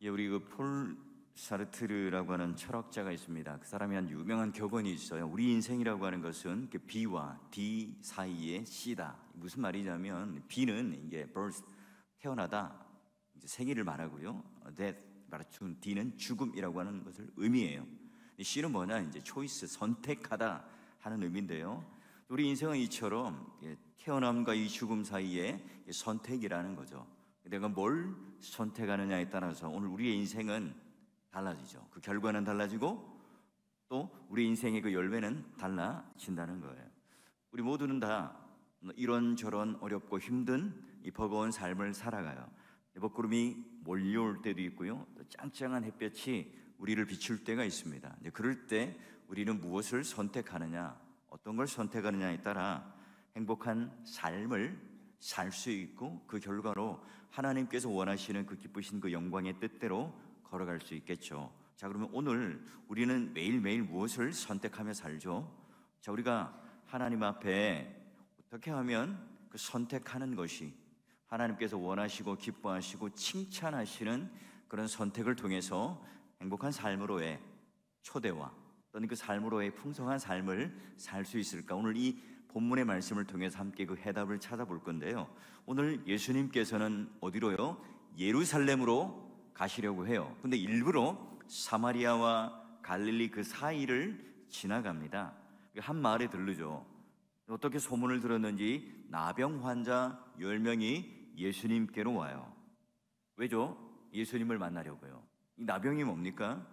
예, 우리 폴 사르트르라고 하는 철학자가 있습니다. 그 사람이 한 유명한 격언이 있어요. 우리 인생이라고 하는 것은 B와 D 사이의 C다. 무슨 말이냐면 B는 이게 birth, 태어나다, 이제 생일을 말하고요. death, 말하면 D는 죽음이라고 하는 것을 의미해요. C는 뭐냐? 이제 choice, 선택하다 하는 의미인데요. 우리 인생은 이처럼 태어남과 이 죽음 사이에 선택이라는 거죠. 내가 뭘 선택하느냐에 따라서 오늘 우리의 인생은 달라지죠. 그 결과는 달라지고 또 우리 인생의 그 열매는 달라진다는 거예요. 우리 모두는 다 이런저런 어렵고 힘든 이 버거운 삶을 살아가요. 먹구름이 몰려올 때도 있고요, 또 짱짱한 햇볕이 우리를 비출 때가 있습니다. 이제 그럴 때 우리는 무엇을 선택하느냐, 어떤 걸 선택하느냐에 따라 행복한 삶을 살 수 있고 그 결과로 하나님께서 원하시는 그 기쁘신 그 영광의 뜻대로 걸어갈 수 있겠죠. 자, 그러면 오늘 우리는 매일매일 무엇을 선택하며 살죠? 자, 우리가 하나님 앞에 어떻게 하면 그 선택하는 것이 하나님께서 원하시고 기뻐하시고 칭찬하시는 그런 선택을 통해서 행복한 삶으로의 초대와 또는 그 삶으로의 풍성한 삶을 살 수 있을까? 오늘 이 본문의 말씀을 통해서 함께 그 해답을 찾아볼 건데요. 오늘 예수님께서는 어디로요? 예루살렘으로 가시려고 해요. 근데 일부러 사마리아와 갈릴리 그 사이를 지나갑니다. 한 마을에 들르죠. 어떻게 소문을 들었는지 나병 환자 10명이 예수님께로 와요. 왜죠? 예수님을 만나려고요. 이 나병이 뭡니까?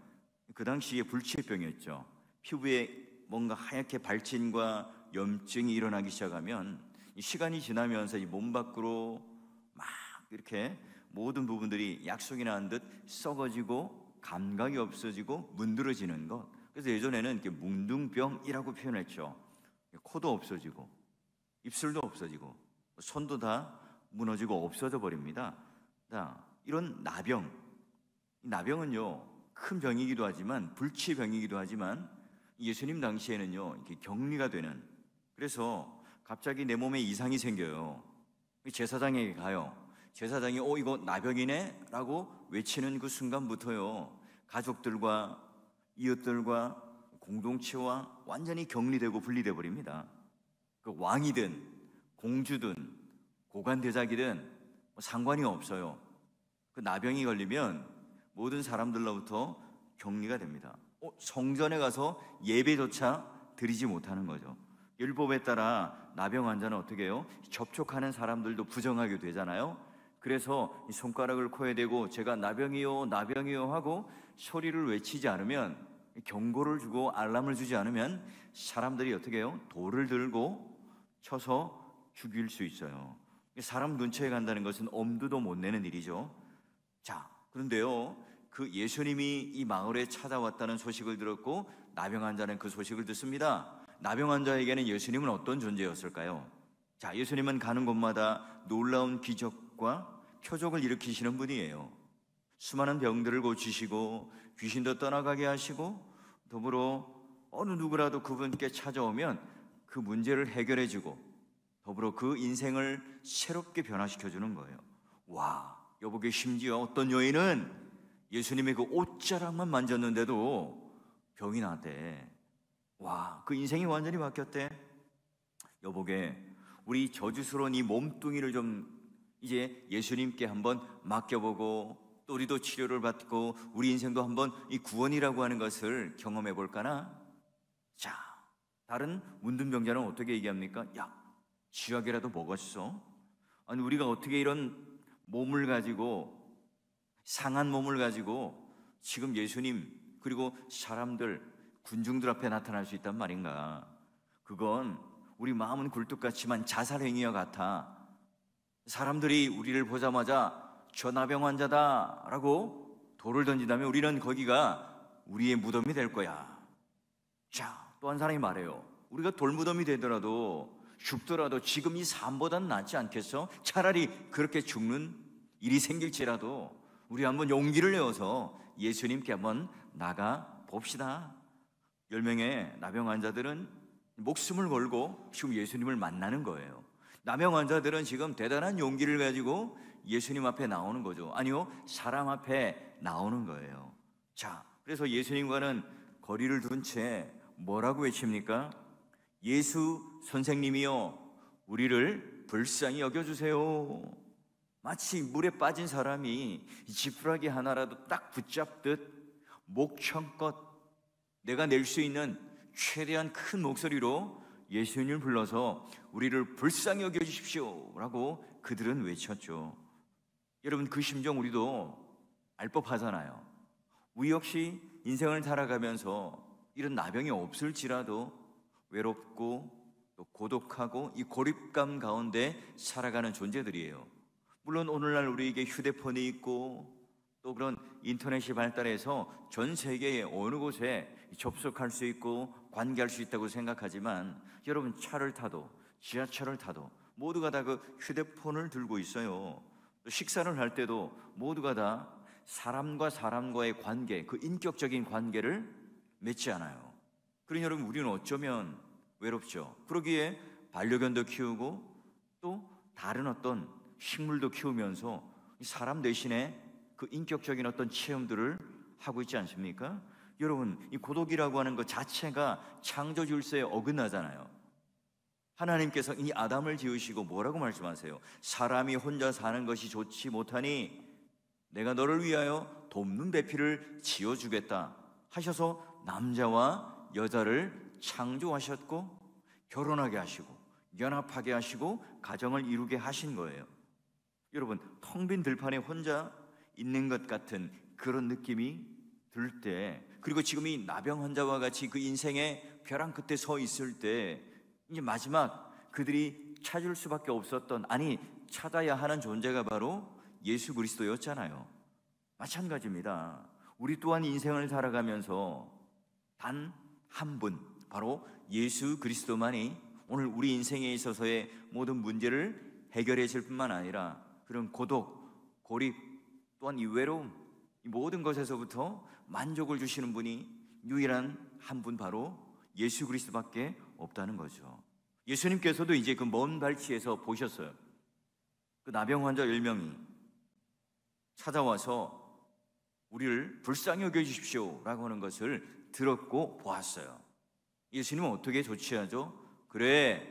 그 당시에 불치병이었죠. 피부에 뭔가 하얗게 발진과 염증이 일어나기 시작하면 시간이 지나면서 이 몸 밖으로 막 이렇게 모든 부분들이 약속이나 한 듯 썩어지고 감각이 없어지고 문드러지는 것. 그래서 예전에는 이렇게 뭉둥병이라고 표현했죠. 코도 없어지고 입술도 없어지고 손도 다 무너지고 없어져 버립니다. 자, 이런 나병, 이 나병은요 큰 병이기도 하지만 불치병이기도 하지만 예수님 당시에는요 이렇게 격리가 되는, 그래서 갑자기 내 몸에 이상이 생겨요. 제사장에게 가요. 제사장이 이거 나병이네 라고 외치는 그 순간부터요 가족들과 이웃들과 공동체와 완전히 격리되고 분리돼 버립니다. 그 왕이든 공주든 고관대작이든 상관이 없어요. 그 나병이 걸리면 모든 사람들로부터 격리가 됩니다. 성전에 가서 예배조차 드리지 못하는 거죠. 율법에 따라 나병 환자는 어떻게 해요? 접촉하는 사람들도 부정하게 되잖아요. 그래서 손가락을 코에 대고 제가 나병이요 나병이요 하고 소리를 외치지 않으면, 경고를 주고 알람을 주지 않으면 사람들이 어떻게 해요? 돌을 들고 쳐서 죽일 수 있어요. 사람 근처에 간다는 것은 엄두도 못 내는 일이죠. 자, 그런데요 그 예수님이 이 마을에 찾아왔다는 소식을 들었고 나병 환자는 그 소식을 듣습니다. 나병 환자에게는 예수님은 어떤 존재였을까요? 자, 예수님은 가는 곳마다 놀라운 기적과 표적을 일으키시는 분이에요. 수많은 병들을 고치시고 귀신도 떠나가게 하시고 더불어 어느 누구라도 그분께 찾아오면 그 문제를 해결해주고 더불어 그 인생을 새롭게 변화시켜주는 거예요. 와, 여보게 심지어 어떤 여인은 예수님의 그 옷자락만 만졌는데도 병이 났대. 와, 그 인생이 완전히 바뀌었대. 여보게 우리 저주스러운 이 몸뚱이를 좀 이제 예수님께 한번 맡겨보고 또 우리도 치료를 받고 우리 인생도 한번 이 구원이라고 하는 것을 경험해 볼까나? 자, 다른 문둥병자는 어떻게 얘기합니까? 야, 쥐약이라도 먹었어? 아니 우리가 어떻게 이런 몸을 가지고, 상한 몸을 가지고 지금 예수님 그리고 사람들, 군중들 앞에 나타날 수 있단 말인가? 그건 우리 마음은 굴뚝 같지만 자살 행위와 같아. 사람들이 우리를 보자마자 저 나병 환자다 라고 돌을 던진다면 우리는 거기가 우리의 무덤이 될 거야. 자, 또 한 사람이 말해요. 우리가 돌무덤이 되더라도 죽더라도 지금 이 삶보단 낫지 않겠어? 차라리 그렇게 죽는 일이 생길지라도 우리 한번 용기를 내어서 예수님께 한번 나가 봅시다. 10명의 나병 환자들은 목숨을 걸고 지금 예수님을 만나는 거예요. 나병 환자들은 지금 대단한 용기를 가지고 예수님 앞에 나오는 거죠. 아니요, 사람 앞에 나오는 거예요. 자, 그래서 예수님과는 거리를 둔 채 뭐라고 외칩니까? 예수 선생님이여, 우리를 불쌍히 여겨주세요. 마치 물에 빠진 사람이 지푸라기 하나라도 딱 붙잡듯 목청껏 내가 낼 수 있는 최대한 큰 목소리로 예수님을 불러서 우리를 불쌍히 여겨주십시오 라고 그들은 외쳤죠. 여러분, 그 심정 우리도 알 법하잖아요. 우리 역시 인생을 살아가면서 이런 나병이 없을지라도 외롭고 또 고독하고 이 고립감 가운데 살아가는 존재들이에요. 물론 오늘날 우리에게 휴대폰이 있고 또 그런 인터넷이 발달해서 전 세계의 어느 곳에 접속할 수 있고 관계할 수 있다고 생각하지만, 여러분, 차를 타도 지하철을 타도 모두가 다 그 휴대폰을 들고 있어요. 또 식사를 할 때도 모두가 다 사람과 사람과의 관계, 그 인격적인 관계를 맺지 않아요. 그러니 여러분, 우리는 어쩌면 외롭죠. 그러기에 반려견도 키우고 또 다른 어떤 식물도 키우면서 사람 대신에 그 인격적인 어떤 체험들을 하고 있지 않습니까? 여러분, 이 고독이라고 하는 것 자체가 창조 질서에 어긋나잖아요. 하나님께서 이 아담을 지으시고 뭐라고 말씀하세요? 사람이 혼자 사는 것이 좋지 못하니 내가 너를 위하여 돕는 배필을 지어주겠다 하셔서 남자와 여자를 창조하셨고 결혼하게 하시고 연합하게 하시고 가정을 이루게 하신 거예요. 여러분, 텅 빈 들판에 혼자 있는 것 같은 그런 느낌이 들 때, 그리고 지금 이 나병 환자와 같이 그 인생의 벼랑 끝에 서 있을 때 이제 마지막 그들이 찾을 수밖에 없었던, 아니 찾아야 하는 존재가 바로 예수 그리스도였잖아요. 마찬가지입니다. 우리 또한 인생을 살아가면서 단 한 분, 바로 예수 그리스도만이 오늘 우리 인생에 있어서의 모든 문제를 해결해 줄 뿐만 아니라 그런 고독, 고립, 또한 이 외로움, 이 모든 것에서부터 만족을 주시는 분이 유일한 한 분, 바로 예수 그리스도밖에 없다는 거죠. 예수님께서도 이제 그 먼 발치에서 보셨어요. 그 나병 환자 10명이 찾아와서 우리를 불쌍히 여겨주십시오 라고 하는 것을 들었고 보았어요. 예수님은 어떻게 조치하죠? 그래,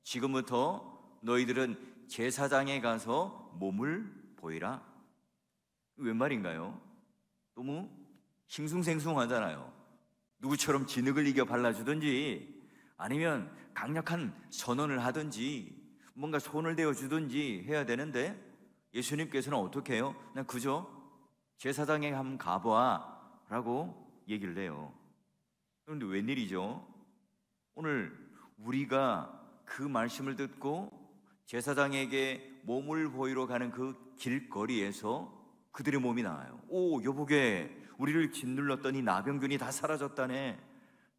지금부터 너희들은 제사장에 가서 몸을 보이라. 웬 말인가요? 너무 싱숭생숭하잖아요. 누구처럼 진흙을 이겨 발라주든지 아니면 강력한 선언을 하든지 뭔가 손을 대어주든지 해야 되는데, 예수님께서는 어떻게 해요? 그냥 그저 제사장에 한번 가봐 라고 얘기를 해요. 그런데 웬일이죠? 오늘 우리가 그 말씀을 듣고 제사장에게 몸을 보이러 가는 그 길거리에서 그들의 몸이 나와요. 오, 여보게, 우리를 짓눌렀던 이 나병균이 다 사라졌다네.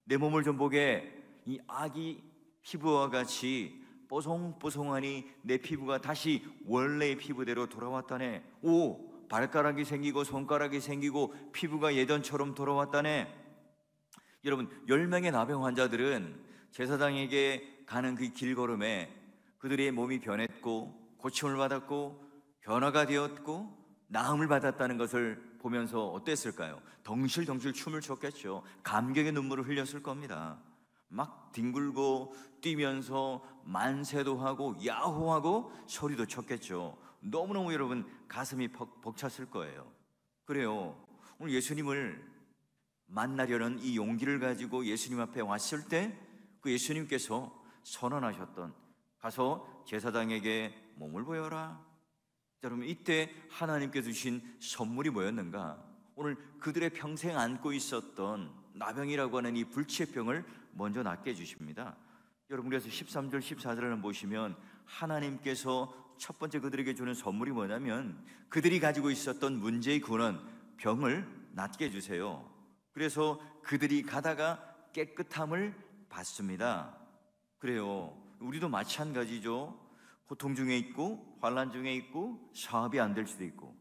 내 몸을 좀 보게. 이 아기 피부와 같이 뽀송뽀송하니 내 피부가 다시 원래의 피부대로 돌아왔다네. 오, 발가락이 생기고 손가락이 생기고 피부가 예전처럼 돌아왔다네. 여러분, 10명의 나병 환자들은 제사장에게 가는 그 길걸음에 그들의 몸이 변했고 고침을 받았고 변화가 되었고 나음을 받았다는 것을 보면서 어땠을까요? 덩실덩실 춤을 췄겠죠. 감격의 눈물을 흘렸을 겁니다. 막 뒹굴고 뛰면서 만세도 하고 야호하고 소리도 쳤겠죠. 너무너무 여러분 가슴이 벅찼을 거예요. 그래요, 오늘 예수님을 만나려는 이 용기를 가지고 예수님 앞에 왔을 때 그 예수님께서 선언하셨던, 가서 제사장에게 몸을 보여라. 여러분, 이때 하나님께 주신 선물이 뭐였는가? 오늘 그들의 평생 안고 있었던 나병이라고 하는 이 불치의 병을 먼저 낫게 해주십니다. 여러분, 그래서 13절 14절을 보시면 하나님께서 첫 번째 그들에게 주는 선물이 뭐냐면 그들이 가지고 있었던 문제의 근원, 병을 낫게 해주세요. 그래서 그들이 가다가 깨끗함을 받습니다. 그래요, 우리도 마찬가지죠. 고통 중에 있고 환난 중에 있고 사업이 안 될 수도 있고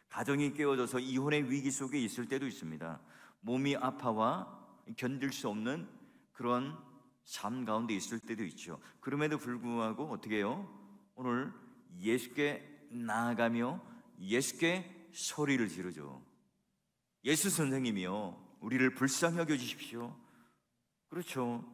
가정이 깨어져서 이혼의 위기 속에 있을 때도 있습니다. 몸이 아파와 견딜 수 없는 그런 삶 가운데 있을 때도 있죠. 그럼에도 불구하고 어떻게 해요? 오늘 예수께 나아가며 예수께 소리를 지르죠. 예수 선생님이요, 우리를 불쌍히 여겨 주십시오. 그렇죠.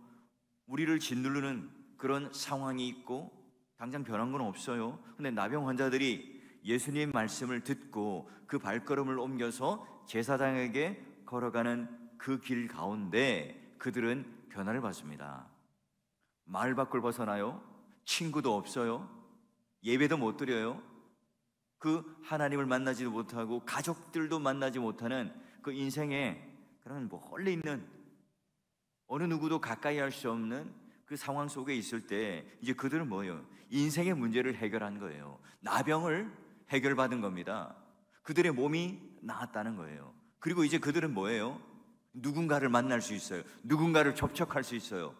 우리를 짓누르는 그런 상황이 있고 당장 변한 건 없어요. 근데 나병 환자들이 예수님 말씀을 듣고 그 발걸음을 옮겨서 제사장에게 걸어가는 그 길 가운데 그들은 변화를 받습니다. 마을 밖을 벗어나요. 친구도 없어요. 예배도 못 드려요. 그 하나님을 만나지도 못하고 가족들도 만나지 못하는 그 인생에 그런 멀리 있는 어느 누구도 가까이 할 수 없는 그 상황 속에 있을 때 이제 그들은 뭐예요? 인생의 문제를 해결한 거예요. 나병을 해결받은 겁니다. 그들의 몸이 나았다는 거예요. 그리고 이제 그들은 뭐예요? 누군가를 만날 수 있어요. 누군가를 접촉할 수 있어요.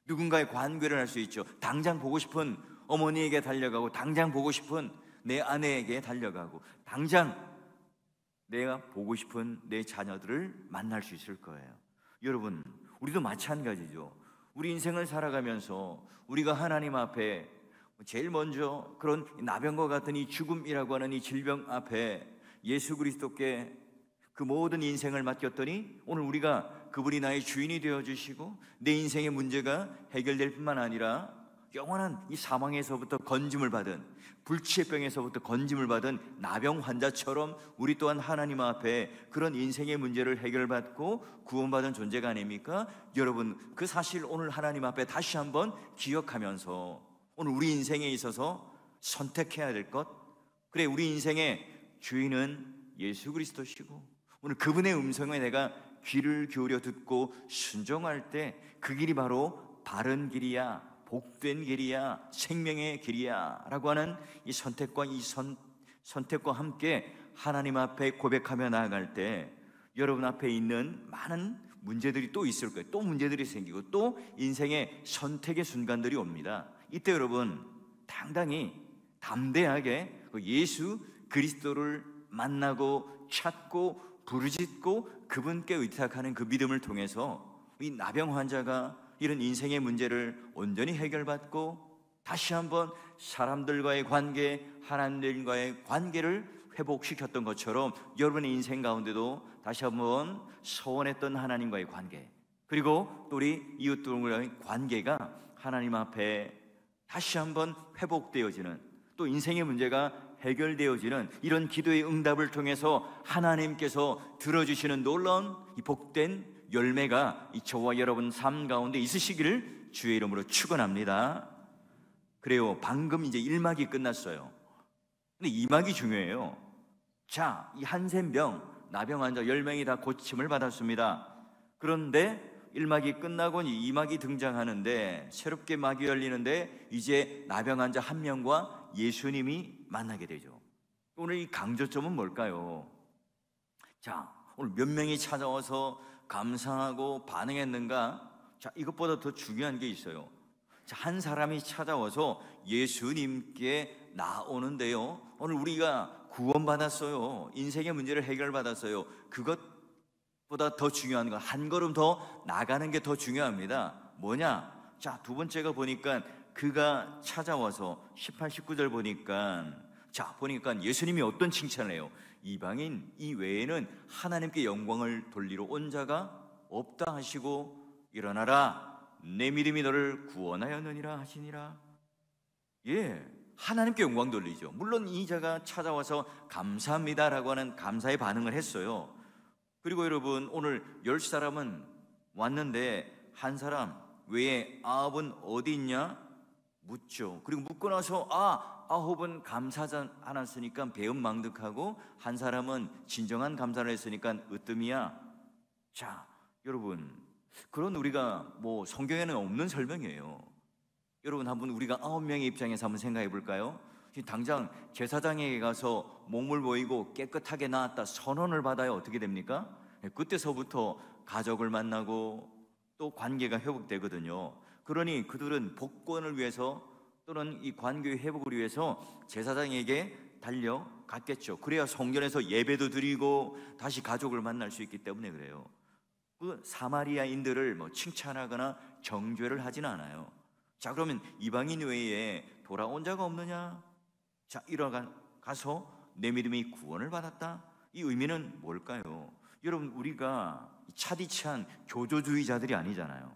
누군가의 관계를 할 수 있죠. 당장 보고 싶은 어머니에게 달려가고, 당장 보고 싶은 내 아내에게 달려가고, 당장 내가 보고 싶은 내 자녀들을 만날 수 있을 거예요. 여러분, 우리도 마찬가지죠. 우리 인생을 살아가면서 우리가 하나님 앞에 제일 먼저 그런 나병과 같은 이 죽음이라고 하는 이 질병 앞에 예수 그리스도께 그 모든 인생을 맡겼더니 오늘 우리가 그분이 나의 주인이 되어주시고 내 인생의 문제가 해결될 뿐만 아니라 영원한 이 사망에서부터 건짐을 받은, 불치의 병에서부터 건짐을 받은 나병 환자처럼 우리 또한 하나님 앞에 그런 인생의 문제를 해결받고 구원받은 존재가 아닙니까? 여러분, 그 사실 오늘 하나님 앞에 다시 한번 기억하면서 오늘 우리 인생에 있어서 선택해야 될 것, 그래, 우리 인생의 주인은 예수 그리스도시고 오늘 그분의 음성에 내가 귀를 기울여 듣고 순종할 때 그 길이 바로 바른 길이야, 복된 길이야, 생명의 길이야 라고 하는 이 선택과 선택과 함께 하나님 앞에 고백하며 나아갈 때 여러분 앞에 있는 많은 문제들이 또 있을 거예요. 또 문제들이 생기고 또 인생의 선택의 순간들이 옵니다. 이때 여러분 당당히 담대하게 예수 그리스도를 만나고 찾고 부르짖고 그분께 의탁하는 그 믿음을 통해서 이 나병 환자가 이런 인생의 문제를 온전히 해결받고 다시 한번 사람들과의 관계, 하나님과의 관계를 회복시켰던 것처럼 여러분의 인생 가운데도 다시 한번 소원했던 하나님과의 관계, 그리고 또 우리 이웃들과의 관계가 하나님 앞에 다시 한번 회복되어지는, 또 인생의 문제가 해결되어지는 이런 기도의 응답을 통해서 하나님께서 들어주시는 놀라운 이 복된 열매가 저와 여러분 삶 가운데 있으시기를 주의 이름으로 축원합니다. 그래요, 방금 이제 1막이 끝났어요. 근데 2막이 중요해요. 자, 이 한센병 나병 환자 10명이 다 고침을 받았습니다. 그런데 1막이 끝나고 2막이 등장하는데 새롭게 막이 열리는데 이제 나병 환자 1명과 예수님이 만나게 되죠. 오늘 이 강조점은 뭘까요? 자, 오늘 몇 명이 찾아와서 감사하고 반응했는가? 자, 이것보다 더 중요한 게 있어요. 자, 한 사람이 찾아와서 예수님께 나오는데요, 오늘 우리가 구원받았어요. 인생의 문제를 해결받았어요. 그것보다 더 중요한 건 한 걸음 더 나가는 게 더 중요합니다. 뭐냐? 자, 두 번째가 보니까 그가 찾아와서 18, 19절 보니까 예수님이 어떤 칭찬을 해요? 이방인 이외에는 하나님께 영광을 돌리러 온 자가 없다 하시고 일어나라, 내 믿음이 너를 구원하였느니라 하시니라. 예, 하나님께 영광 돌리죠. 물론 이 자가 찾아와서 감사합니다라고 하는 감사의 반응을 했어요. 그리고 여러분, 오늘 10사람은 왔는데 한 사람 외에 9은 어디 있냐? 묻죠. 그리고 묻고 나서 9은 감사하지 않았으니까 배은망덕하고 한 사람은 진정한 감사를 했으니까 으뜸이야. 자, 여러분, 그런 우리가 성경에는 없는 설명이에요. 여러분, 한번 우리가 9명의 입장에서 한번 생각해 볼까요? 당장 제사장에게 가서 몸을 보이고 깨끗하게 나았다 선언을 받아야 어떻게 됩니까? 그때서부터 가족을 만나고 또 관계가 회복되거든요. 그러니 그들은 복권을 위해서 또는 이 관계의 회복을 위해서 제사장에게 달려갔겠죠. 그래야 성전에서 예배도 드리고 다시 가족을 만날 수 있기 때문에 그래요. 그 사마리아인들을 칭찬하거나 정죄를 하지는 않아요. 자, 그러면 이방인 외에 돌아온 자가 없느냐? 자, 가서 내 믿음이 구원을 받았다. 이 의미는 뭘까요? 여러분, 우리가 차디찬 교조주의자들이 아니잖아요.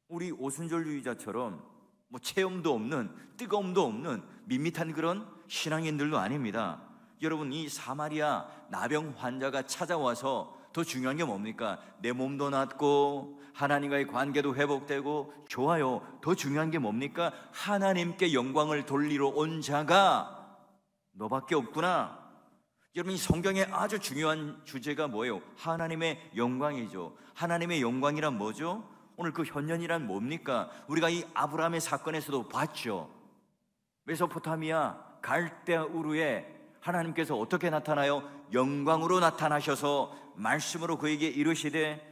우리 오순절주의자처럼 뭐 체험도 없는, 뜨거움도 없는 밋밋한 그런 신앙인들도 아닙니다. 여러분, 이 사마리아 나병 환자가 찾아와서 더 중요한 게 뭡니까? 내 몸도 낫고 하나님과의 관계도 회복되고 좋아요. 더 중요한 게 뭡니까? 하나님께 영광을 돌리러 온 자가 너밖에 없구나. 여러분, 이 성경의 아주 중요한 주제가 뭐예요? 하나님의 영광이죠. 하나님의 영광이란 뭐죠? 오늘 그 현년이란 뭡니까? 우리가 이 아브라함의 사건에서도 봤죠. 메소포타미아 갈대아 우르에 하나님께서 어떻게 나타나요? 영광으로 나타나셔서 말씀으로 그에게 이르시되,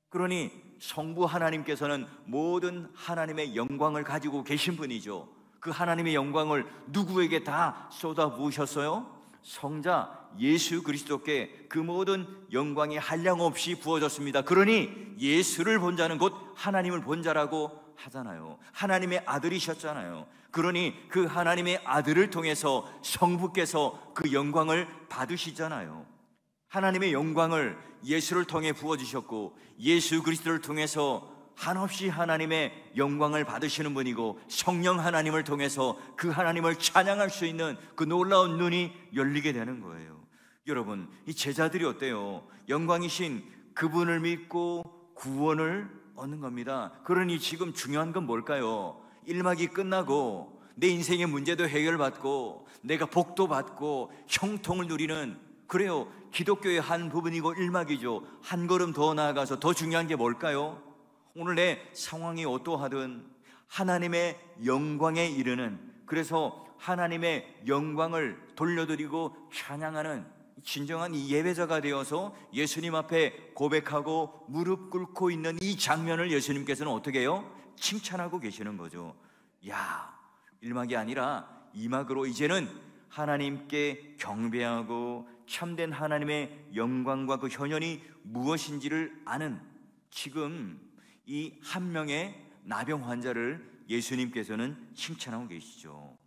그러니 성부 하나님께서는 모든 하나님의 영광을 가지고 계신 분이죠. 그 하나님의 영광을 누구에게 다 쏟아 부으셨어요? 성자 예수 그리스도께 그 모든 영광이 한량없이 부어졌습니다. 그러니 예수를 본 자는 곧 하나님을 본 자라고 하잖아요. 하나님의 아들이셨잖아요. 그러니 그 하나님의 아들을 통해서 성부께서 그 영광을 받으시잖아요. 하나님의 영광을 예수를 통해 부어주셨고, 예수 그리스도를 통해서 한없이 하나님의 영광을 받으시는 분이고, 성령 하나님을 통해서 그 하나님을 찬양할 수 있는 그 놀라운 눈이 열리게 되는 거예요. 여러분, 이 제자들이 어때요? 영광이신 그분을 믿고 구원을 얻는 겁니다. 그러니 지금 중요한 건 뭘까요? 1막이 끝나고 내 인생의 문제도 해결받고 내가 복도 받고 형통을 누리는, 그래요, 기독교의 한 부분이고 1막이죠. 한 걸음 더 나아가서 더 중요한 게 뭘까요? 오늘 내 상황이 어떠하든 하나님의 영광에 이르는, 그래서 하나님의 영광을 돌려드리고 찬양하는 진정한 이 예배자가 되어서 예수님 앞에 고백하고 무릎 꿇고 있는 이 장면을 예수님께서는 어떻게 해요? 칭찬하고 계시는 거죠. 야, 1막이 아니라 2막으로 이제는 하나님께 경배하고 참된 하나님의 영광과 그 현현이 무엇인지를 아는, 지금 이 한 명의 나병 환자를 예수님께서는 칭찬하고 계시죠.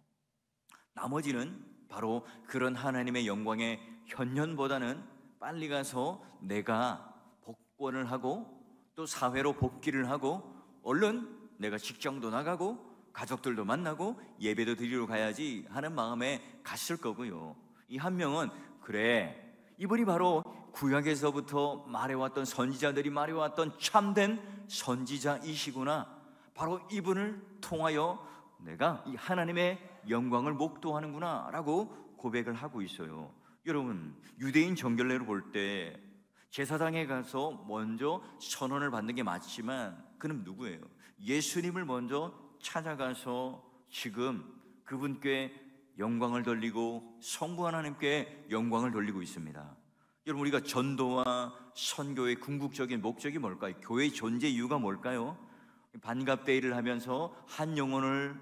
나머지는 바로 그런 하나님의 영광의 현현보다는 빨리 가서 내가 복권을 하고 또 사회로 복귀를 하고 얼른 내가 직장도 나가고 가족들도 만나고 예배도 드리러 가야지 하는 마음에 갔을 거고요. 이 한 명은, 그래, 이분이 바로 구약에서부터 말해왔던, 선지자들이 말해왔던 참된 선지자이시구나, 바로 이분을 통하여 내가 이 하나님의 영광을 목도하는구나 라고 고백을 하고 있어요. 여러분, 유대인 정결례로 볼 때 제사장에 가서 먼저 선언을 받는 게 맞지만, 그는 누구예요? 예수님을 먼저 찾아가서 지금 그분께 영광을 돌리고 성부 하나님께 영광을 돌리고 있습니다. 여러분, 우리가 전도와 선교의 궁극적인 목적이 뭘까요? 교회의 존재 이유가 뭘까요? 반갑데이를 하면서 한 영혼을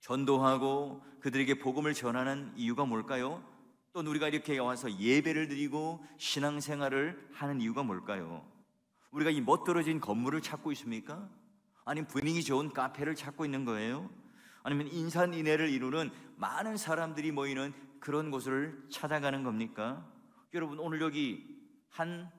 전도하고 그들에게 복음을 전하는 이유가 뭘까요? 또 우리가 이렇게 와서 예배를 드리고 신앙생활을 하는 이유가 뭘까요? 우리가 이 멋들어진 건물을 찾고 있습니까? 아니면 분위기 좋은 카페를 찾고 있는 거예요? 아니면 인산인해를 이루는 많은 사람들이 모이는 그런 곳을 찾아가는 겁니까? 여러분, 오늘 여기 한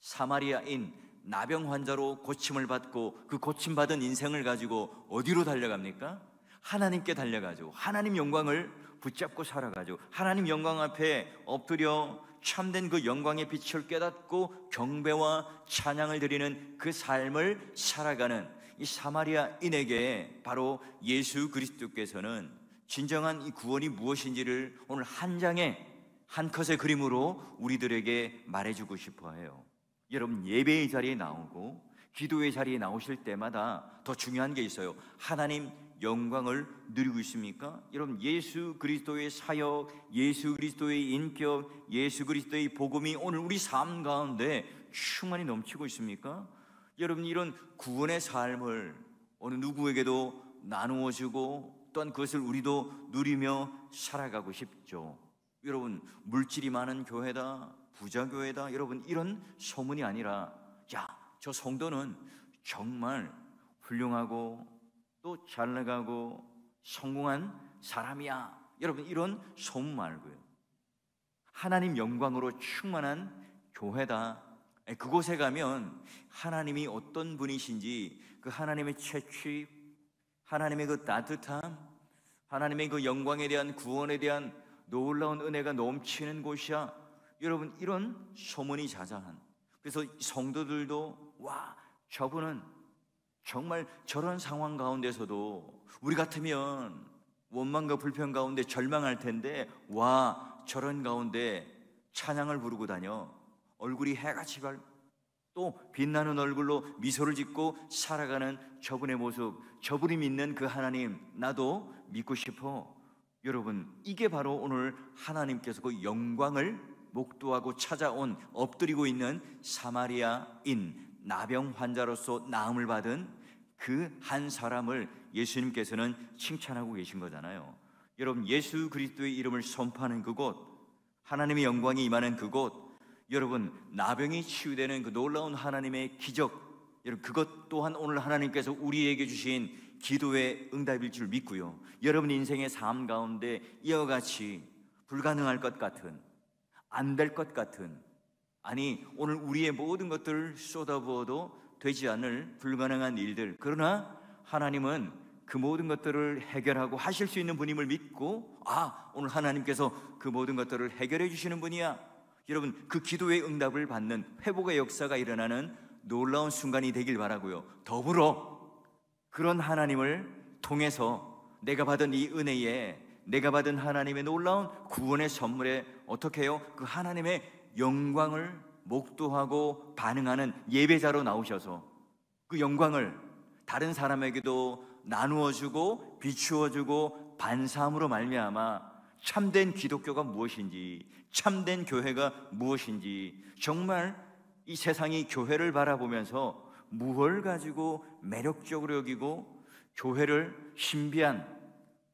사마리아인 나병 환자로 고침을 받고 그 고침받은 인생을 가지고 어디로 달려갑니까? 하나님께 달려가죠. 하나님 영광을 붙잡고 살아가죠. 하나님 영광 앞에 엎드려 참된 그 영광의 빛을 깨닫고 경배와 찬양을 드리는 그 삶을 살아가는 이 사마리아인에게 바로 예수 그리스도께서는 진정한 이 구원이 무엇인지를 오늘 한 장의 한 컷의 그림으로 우리들에게 말해주고 싶어 해요. 여러분, 예배의 자리에 나오고 기도의 자리에 나오실 때마다 더 중요한 게 있어요. 하나님 영광을 누리고 있습니까? 여러분, 예수 그리스도의 사역, 예수 그리스도의 인격, 예수 그리스도의 복음이 오늘 우리 삶 가운데 충만히 넘치고 있습니까? 여러분, 이런 구원의 삶을 어느 누구에게도 나누어 주고 또한 그것을 우리도 누리며 살아가고 싶죠. 여러분, 물질이 많은 교회다, 부자 교회다, 여러분 이런 소문이 아니라, 야, 저 성도는 정말 훌륭하고 또 잘 나가고 성공한 사람이야, 여러분, 이런 소문 말고요, 하나님 영광으로 충만한 교회다. 그곳에 가면 하나님이 어떤 분이신지, 그 하나님의 채취, 하나님의 그 따뜻함, 하나님의 그 영광에 대한, 구원에 대한 놀라운 은혜가 넘치는 곳이야. 여러분, 이런 소문이 자자한, 그래서 성도들도 와, 저분은 정말 저런 상황 가운데서도 우리 같으면 원망과 불평 가운데 절망할 텐데, 와, 저런 가운데 찬양을 부르고 다녀. 얼굴이 해같이 또 빛나는 얼굴로 미소를 짓고 살아가는 저분의 모습, 저분이 믿는 그 하나님, 나도 믿고 싶어. 여러분, 이게 바로 오늘 하나님께서 그 영광을 목도하고 찾아온, 엎드리고 있는 사마리아인 나병 환자로서 나음을 받은 그 한 사람을 예수님께서는 칭찬하고 계신 거잖아요. 여러분, 예수 그리스도의 이름을 선포하는 그곳, 하나님의 영광이 임하는 그곳, 여러분, 나병이 치유되는 그 놀라운 하나님의 기적, 여러분, 그것 또한 오늘 하나님께서 우리에게 주신 기도의 응답일 줄 믿고요, 여러분 인생의 삶 가운데 이와 같이 불가능할 것 같은, 안 될 것 같은, 아니 오늘 우리의 모든 것들을 쏟아부어도 되지 않을 불가능한 일들, 그러나 하나님은 그 모든 것들을 해결하고 하실 수 있는 분임을 믿고, 오늘 하나님께서 그 모든 것들을 해결해 주시는 분이야. 여러분, 그 기도의 응답을 받는 회복의 역사가 일어나는 놀라운 순간이 되길 바라고요, 더불어 그런 하나님을 통해서 내가 받은 이 은혜에, 내가 받은 하나님의 놀라운 구원의 선물에 어떻게 해요? 그 하나님의 영광을 목도하고 반응하는 예배자로 나오셔서 그 영광을 다른 사람에게도 나누어주고 비추어주고 반사함으로 말미암아 참된 기독교가 무엇인지, 참된 교회가 무엇인지, 정말 이 세상이 교회를 바라보면서 무엇을 가지고 매력적으로 여기고 교회를 신비한,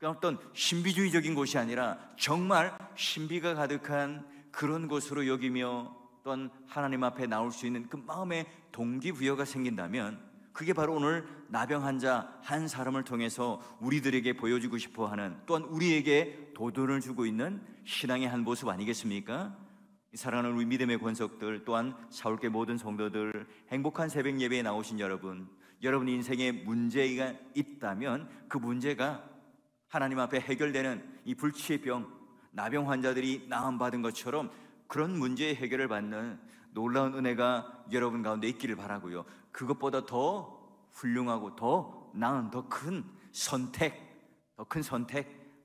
어떤 신비주의적인 곳이 아니라 정말 신비가 가득한 그런 곳으로 여기며 또한 하나님 앞에 나올 수 있는 그 마음의 동기부여가 생긴다면, 그게 바로 오늘 나병 환자 한 사람을 통해서 우리들에게 보여주고 싶어하는, 또한 우리에게 도전을 주고 있는 신앙의 한 모습 아니겠습니까? 사랑하는 우리 믿음의 권속들, 또한 사울교회 모든 성도들, 행복한 새벽 예배에 나오신 여러분, 여러분 인생에 문제가 있다면 그 문제가 하나님 앞에 해결되는 이 불치의 병, 나병 환자들이 나음받은 것처럼 그런 문제의 해결을 받는 놀라운 은혜가 여러분 가운데 있기를 바라고요, 그것보다 더 훌륭하고 더 나은, 더 큰 선택,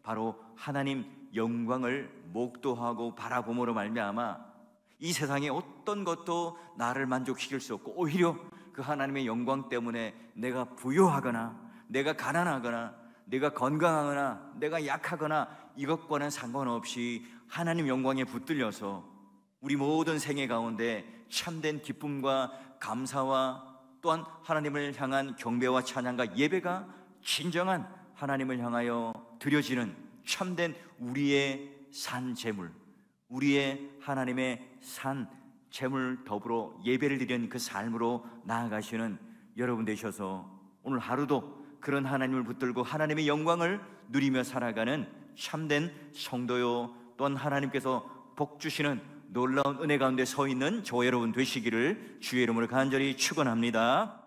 바로 하나님 영광을 목도하고 바라봄으로 말미암아 이 세상의 어떤 것도 나를 만족시킬 수 없고, 오히려 그 하나님의 영광 때문에 내가 부유하거나 내가 가난하거나 내가 건강하거나 내가 약하거나 이것과는 상관없이 하나님 영광에 붙들려서 우리 모든 생애 가운데 참된 기쁨과 감사와 또한 하나님을 향한 경배와 찬양과 예배가 진정한 하나님을 향하여 드려지는 참된 우리의 산 제물, 우리의 하나님의 산 제물, 더불어 예배를 드리는 그 삶으로 나아가시는 여러분 되셔서 오늘 하루도 그런 하나님을 붙들고 하나님의 영광을 누리며 살아가는 참된 성도요, 또한 하나님께서 복 주시는 놀라운 은혜 가운데 서 있는 저 여러분 되시기를 주의 이름으로 간절히 축원합니다.